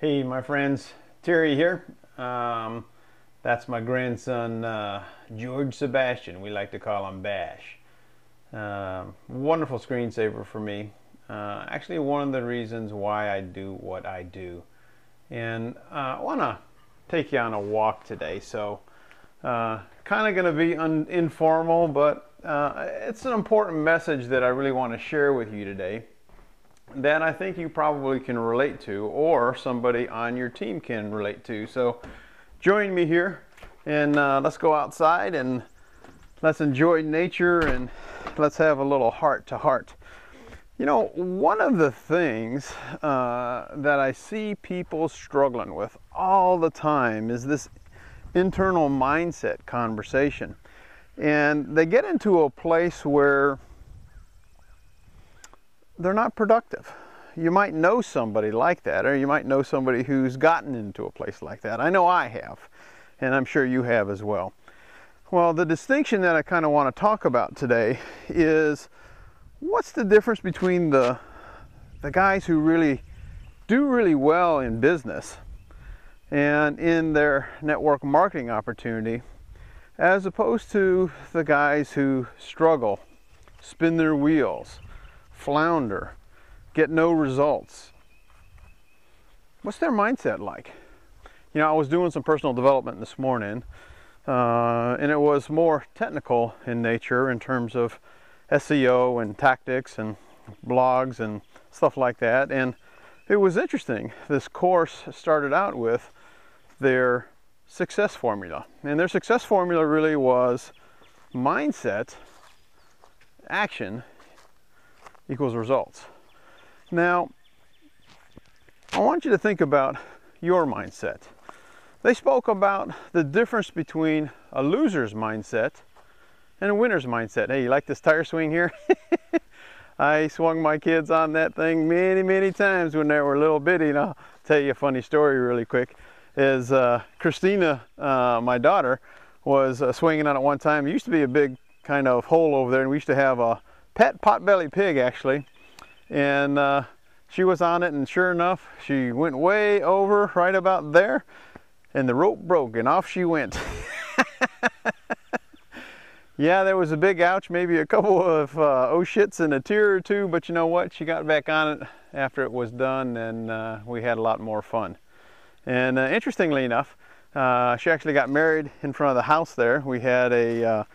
Hey, my friends, Terry here. That's my grandson, George Sebastian. We like to call him Bash. Wonderful screensaver for me. Actually, one of the reasons why I do what I do. And I want to take you on a walk today. So, kind of going to be informal, but it's an important message that I really want to share with you today, that I think you probably can relate to, or somebody on your team can relate to. So join me here, and let's go outside and let's enjoy nature, and let's have a little heart to heart. You know, one of the things that I see people struggling with all the time is this internal mindset conversation. And they get into a place where they're not productive. You might know somebody like that, or you might know somebody who's gotten into a place like that. I know I have, and I'm sure you have as well. Well, the distinction that I kind of want to talk about today is, what's the difference between the guys who really do really well in business and in their network marketing opportunity, as opposed to the guys who struggle, spin their wheels, flounder, get no results? What's their mindset like? You know, I was doing some personal development this morning, and it was more technical in nature in terms of SEO and tactics and blogs and stuff like that. And it was interesting. This course started out with their success formula, and their success formula really was mindset, action equals results. Now, I want you to think about your mindset. They spoke about the difference between a loser's mindset and a winner's mindset. Hey, you like this tire swing here? I swung my kids on that thing many times when they were little bitty. And I'll tell you a funny story really quick. Is Christina, my daughter, was swinging on it one time. It used to be a big kind of hole over there, and we used to have a pet potbelly pig, actually, and she was on it, and sure enough, she went way over right about there, and the rope broke, and off she went. Yeah, there was a big ouch, maybe a couple of oh shits and a tear or two, but you know what? She got back on it after it was done, and we had a lot more fun. And interestingly enough, she actually got married in front of the house there. We had a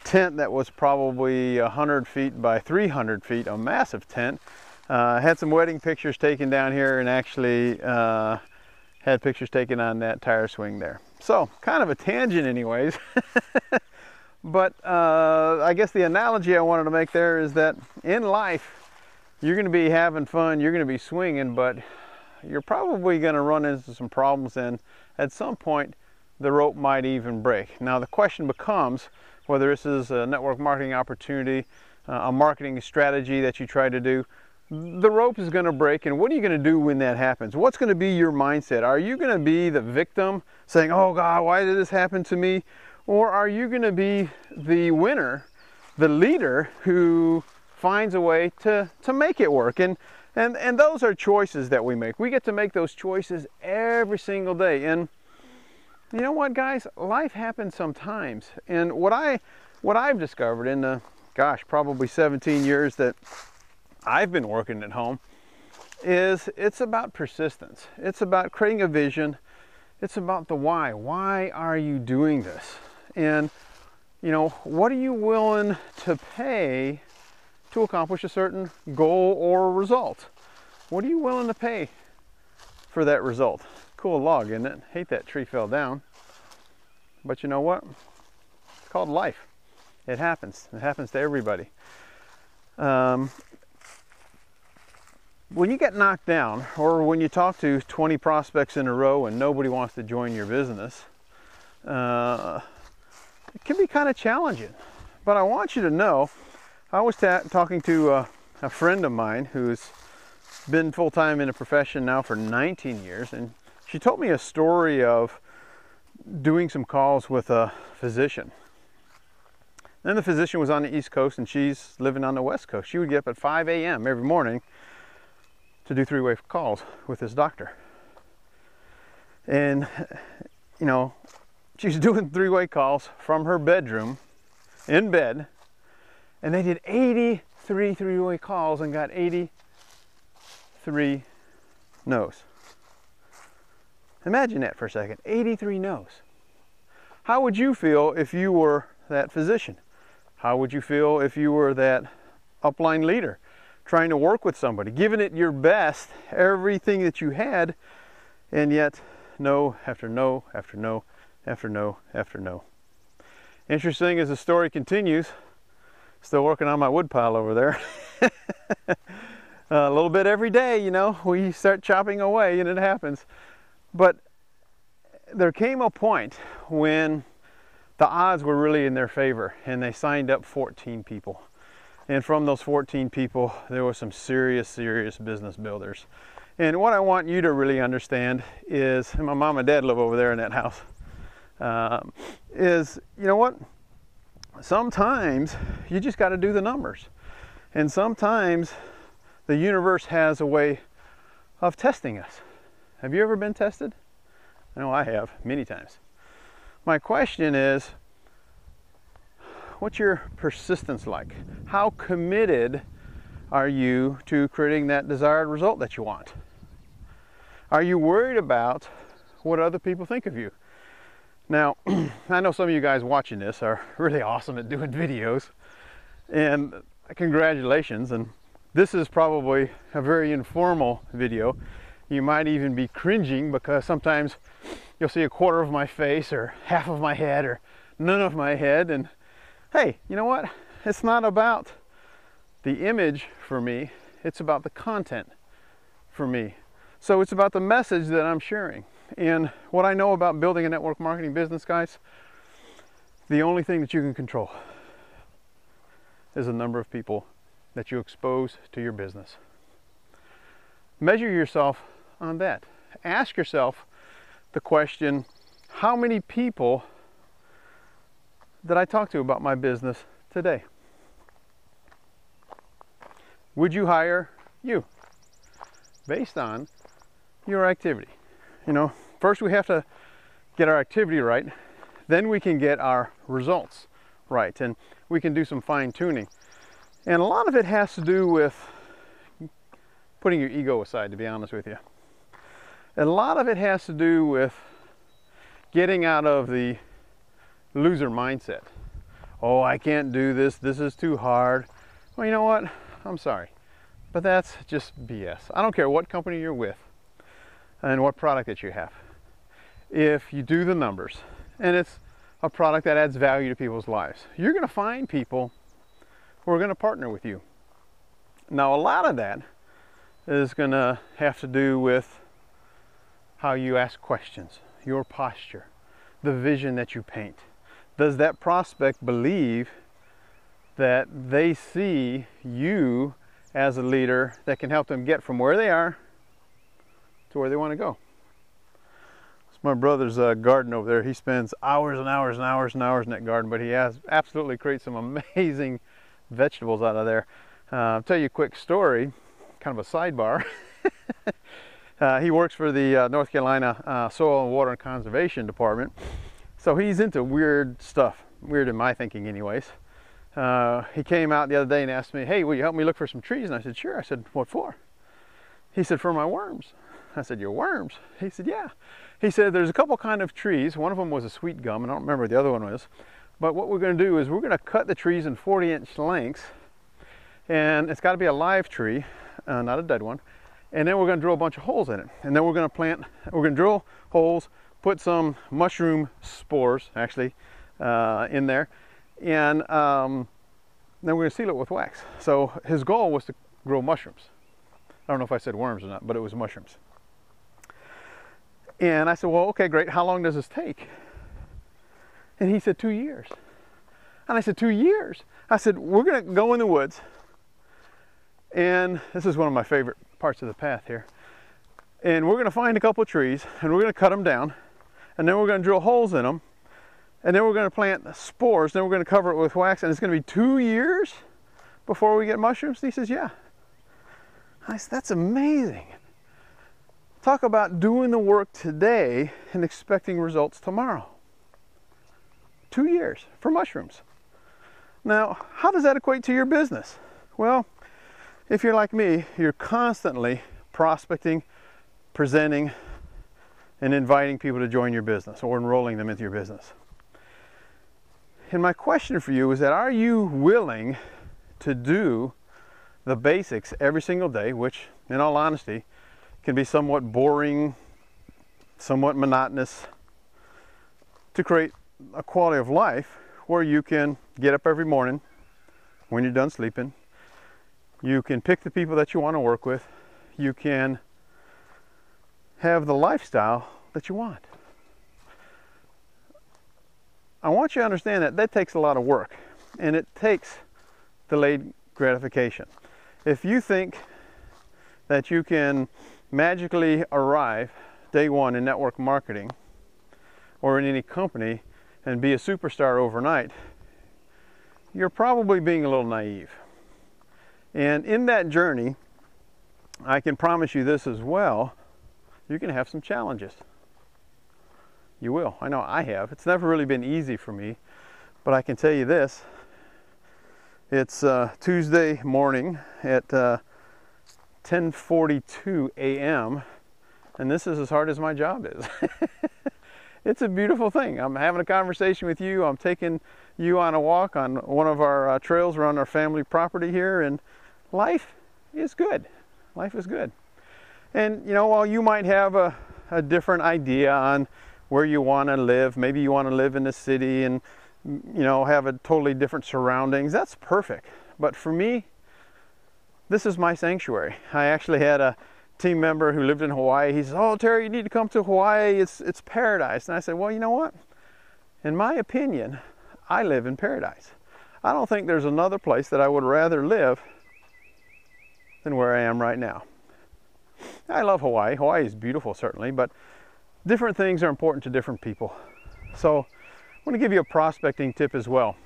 tent that was probably 100 feet by 300 feet, a massive tent. Had some wedding pictures taken down here, and actually had pictures taken on that tire swing there. So, kind of a tangent anyways. But I guess the analogy I wanted to make there is that in life, you're going to be having fun, you're going to be swinging, but you're probably going to run into some problems, and at some point, the rope might even break. Now, the question becomes, whether this is a network marketing opportunity, a marketing strategy that you try to do, the rope is going to break, and what are you going to do when that happens? What's going to be your mindset? Are you going to be the victim, saying, oh God, why did this happen to me? Or are you going to be the winner, the leader who finds a way to make it work? And those are choices that we make. We get to make those choices every single day. And you know what, guys? Life happens sometimes. And what I've discovered in the, gosh, probably 17 years that I've been working at home is it's about persistence. It's about creating a vision. It's about the why. Why are you doing this? And, you know, what are you willing to pay to accomplish a certain goal or result? What are you willing to pay for that result? Cool log, isn't it? Hate that tree fell down. But you know what? It's called life. It happens. It happens to everybody. When you get knocked down, or when you talk to 20 prospects in a row and nobody wants to join your business, it can be kind of challenging. But I want you to know, I was talking to a friend of mine who's been full-time in a profession now for 19 years, and she told me a story of doing some calls with a physician. Then the physician was on the East Coast and she's living on the West Coast. She would get up at 5 a.m. every morning to do three-way calls with his doctor. And, you know, she's doing three-way calls from her bedroom, in bed, and they did 83 three-way calls and got 83 no's. Imagine that for a second, 83 no's. How would you feel if you were that physician? How would you feel if you were that upline leader trying to work with somebody, giving it your best, everything that you had, and yet no after no after no after no after no? Interesting as the story continues, still working on my wood pile over there. A little bit every day, you know, we start chopping away and it happens. But there came a point when the odds were really in their favor and they signed up 14 people. And from those 14 people, there were some serious business builders. And what I want you to really understand is, and my mom and dad live over there in that house, is, you know what? Sometimes you just got to do the numbers. And sometimes the universe has a way of testing us. Have you ever been tested? I know I have, many times. My question is, what's your persistence like? How committed are you to creating that desired result that you want? Are you worried about what other people think of you? Now, I know some of you guys watching this are really awesome at doing videos, and congratulations. And this is probably a very informal video. You might even be cringing because sometimes you'll see a quarter of my face or half of my head or none of my head. And hey, you know what? It's not about the image for me. It's about the content for me. So it's about the message that I'm sharing. And what I know about building a network marketing business, guys, the only thing that you can control is the number of people that you expose to your business. Measure yourself on that. Ask yourself the question, how many people did I talk to about my business today? Would you hire you based on your activity? You know, first we have to get our activity right, then we can get our results right, and we can do some fine tuning. And a lot of it has to do with putting your ego aside, to be honest with you. And a lot of it has to do with getting out of the loser mindset. Oh, I can't do this. This is too hard. Well, you know what? I'm sorry, but that's just BS. I don't care what company you're with and what product that you have. If you do the numbers and it's a product that adds value to people's lives, you're going to find people who are going to partner with you. Now, a lot of that is going to have to do with how you ask questions, your posture, the vision that you paint. Does that prospect believe that they see you as a leader that can help them get from where they are to where they want to go? It's my brother's garden over there. He spends hours and hours and hours and hours in that garden, but he has absolutely creates some amazing vegetables out of there. I'll tell you a quick story, kind of a sidebar. He works for the North Carolina Soil and Water and Conservation Department. So he's into weird stuff, weird in my thinking anyways. He came out the other day and asked me, hey, will you help me look for some trees? And I said, sure. I said, what for? He said, for my worms. I said, your worms? He said, yeah. He said, there's a couple kind of trees. One of them was a sweet gum, and I don't remember what the other one was. But what we're going to do is we're going to cut the trees in 40-inch lengths, and it's got to be a live tree, not a dead one. And then we're going to drill a bunch of holes in it. And then we're going to drill holes, put some mushroom spores, actually, in there. And then we're going to seal it with wax. So his goal was to grow mushrooms. I don't know if I said worms or not, but it was mushrooms. And I said, well, okay, great. How long does this take? And he said, 2 years. And I said, 2 years? I said, we're going to go in the woods. And this is one of my favorite parts of the path here. And we're going to find a couple of trees, and we're going to cut them down. And then we're going to drill holes in them. And then we're going to plant spores. Then we're going to cover it with wax. And it's going to be 2 years before we get mushrooms? And he says, yeah. I said, that's amazing. Talk about doing the work today and expecting results tomorrow. 2 years for mushrooms. Now, how does that equate to your business? Well, if you're like me, you're constantly prospecting, presenting, and inviting people to join your business or enrolling them into your business. And my question for you is that, are you willing to do the basics every single day, which in all honesty can be somewhat boring, somewhat monotonous, to create a quality of life where you can get up every morning when you're done sleeping, you can pick the people that you want to work with, you can have the lifestyle that you want. I want you to understand that that takes a lot of work, and it takes delayed gratification. If you think that you can magically arrive day one in network marketing or in any company and be a superstar overnight, you're probably being a little naive. And in that journey, I can promise you this as well, you're going to have some challenges. You will. I know I have. It's never really been easy for me, but I can tell you this. It's Tuesday morning at 10:42 a.m. and this is as hard as my job is. It's a beautiful thing. I'm having a conversation with you. I'm taking you on a walk on one of our trails around our family property here, and life is good. Life is good. And you know, while you might have a different idea on where you want to live, maybe you want to live in the city and you know, have a totally different surroundings, that's perfect. But for me, this is my sanctuary. I actually had a team member who lived in Hawaii. He says, "Oh, Terry, you need to come to Hawaii. It's paradise." And I said, "Well, you know what? In my opinion, I live in paradise. I don't think there's another place that I would rather live than where I am right now." I love Hawaii. Hawaii is beautiful, certainly, but different things are important to different people. So I want to give you a prospecting tip as well.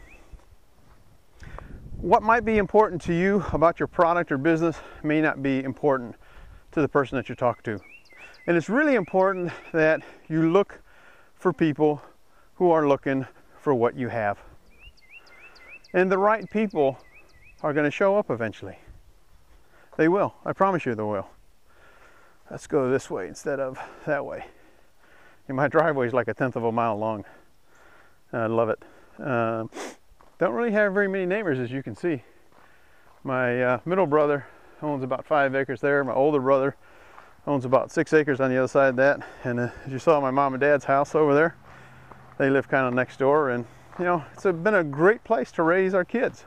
What might be important to you about your product or business may not be important to the person that you're talking to. And it's really important that you look for people who are looking for what you have. And the right people are going to show up eventually. They will. I promise you they will. Let's go this way instead of that way. And my driveway is like 1/10 of a mile long. I love it. Don't really have very many neighbors, as you can see. My middle brother owns about 5 acres there. My older brother owns about 6 acres on the other side of that. And as you saw my mom and dad's house over there, they live kind of next door. And you know, it's been a great place to raise our kids.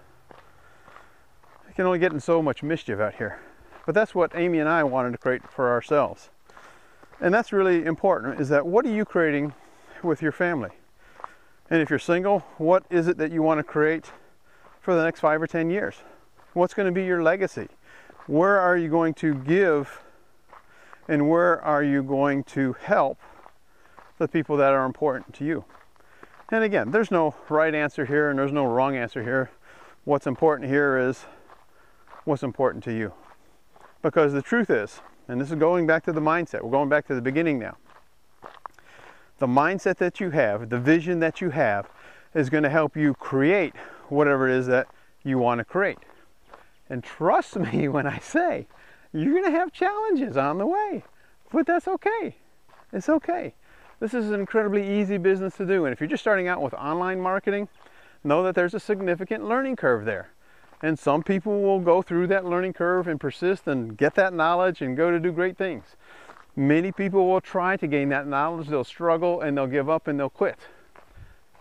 You can only get in so much mischief out here. But that's what Amy and I wanted to create for ourselves. And that's really important, is that what are you creating with your family? And if you're single, what is it that you want to create for the next 5 or 10 years? What's going to be your legacy? Where are you going to give, and where are you going to help the people that are important to you? And again, there's no right answer here and there's no wrong answer here. What's important here is what's important to you. Because the truth is, and this is going back to the mindset, we're going back to the beginning now. The mindset that you have, the vision that you have, is going to help you create whatever it is that you want to create. And trust me when I say, you're going to have challenges on the way, but that's okay. It's okay. This is an incredibly easy business to do. And if you're just starting out with online marketing, know that there's a significant learning curve there. And some people will go through that learning curve and persist and get that knowledge and go to do great things. Many people will try to gain that knowledge, they'll struggle and they'll give up and they'll quit.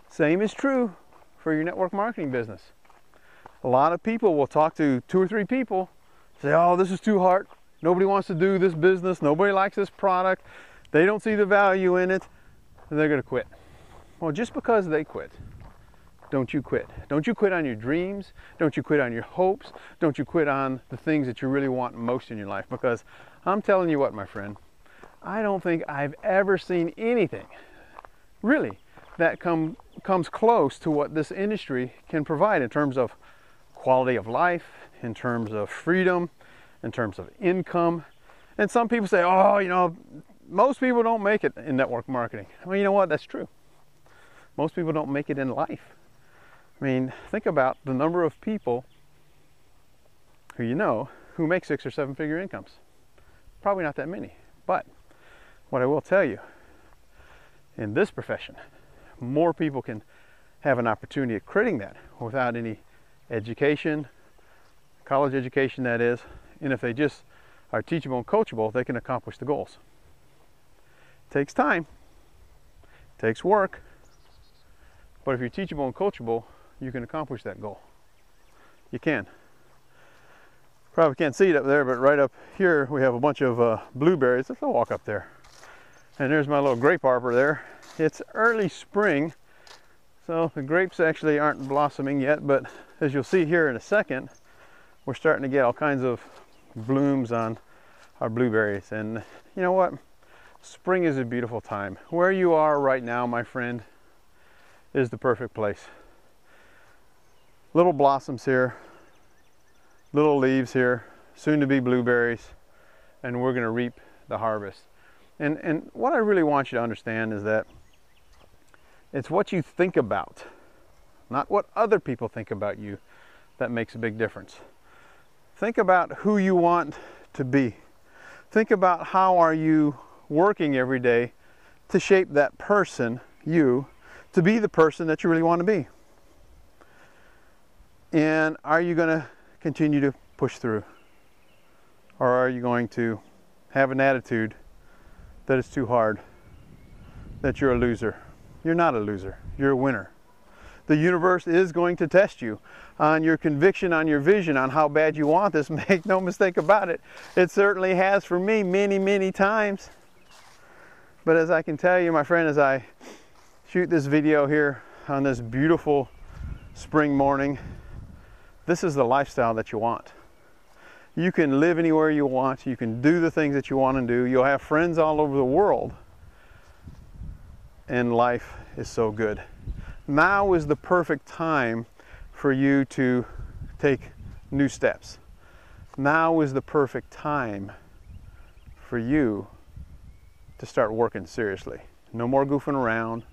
Same is true for your network marketing business. A lot of people will talk to 2 or 3 people, say, "Oh, this is too hard. Nobody wants to do this business. Nobody likes this product. They don't see the value in it." And they're going to quit. Well, just because they quit, don't you quit. Don't you quit on your dreams. Don't you quit on your hopes. Don't you quit on the things that you really want most in your life. Because I'm telling you what, my friend, I don't think I've ever seen anything, really, that comes close to what this industry can provide in terms of quality of life, in terms of freedom, in terms of income, And some people say, oh, you know, most people don't make it in network marketing. Well, you know what? That's true. Most people don't make it in life. I mean, think about the number of people who you know who make 6 or 7 figure incomes. Probably not that many. But what I will tell you, in this profession, more people can have an opportunity at creating that without any education, college education that is, and if they just are teachable and coachable, they can accomplish the goals. It takes time, it takes work, but if you're teachable and coachable, you can accomplish that goal. You can. Probably can't see it up there, but right up here we have a bunch of blueberries. Let's walk up there. And there's my little grape arbor there. It's early spring, so the grapes actually aren't blossoming yet, but as you'll see here in a second, we're starting to get all kinds of blooms on our blueberries. And you know what? Spring is a beautiful time. Where you are right now, my friend, is the perfect place. Little blossoms here, little leaves here, soon to be blueberries, and we're going to reap the harvest. And what I really want you to understand is that it's what you think about, not what other people think about you, that makes a big difference. Think about who you want to be. Think about how are you working every day to shape that person, you, to be the person that you really want to be. And are you going to continue to push through? Or are you going to have an attitude that it's too hard, that you're a loser? You're not a loser, you're a winner. The universe is going to test you on your conviction, on your vision, on how bad you want this. Make no mistake about it. It certainly has for me many, many times. But as I can tell you, my friend, as I shoot this video here on this beautiful spring morning, this is the lifestyle that you want. You can live anywhere you want. You can do the things that you want to do. You'll have friends all over the world. And life is so good. Now is the perfect time for you to take new steps. Now is the perfect time for you to start working seriously. No more goofing around.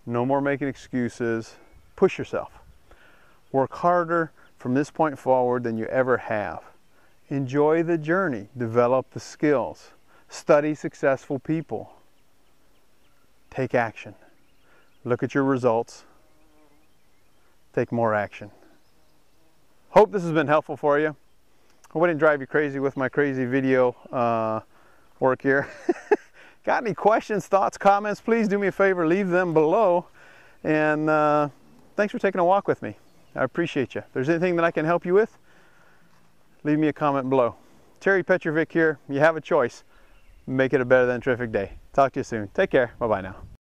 No more making excuses. Push yourself. Work harder from this point forward than you ever have. Enjoy the journey. Develop the skills. Study successful people. Take action. Look at your results. Take more action. Hope this has been helpful for you. Hope I didn't drive you crazy with my crazy video work here. Got any questions, thoughts, comments? Please do me a favor, leave them below. And thanks for taking a walk with me. I appreciate you. If there's anything that I can help you with, leave me a comment below. Terry Petrovic here. You have a choice. Make it a better than terrific day. Talk to you soon. Take care. Bye-bye now.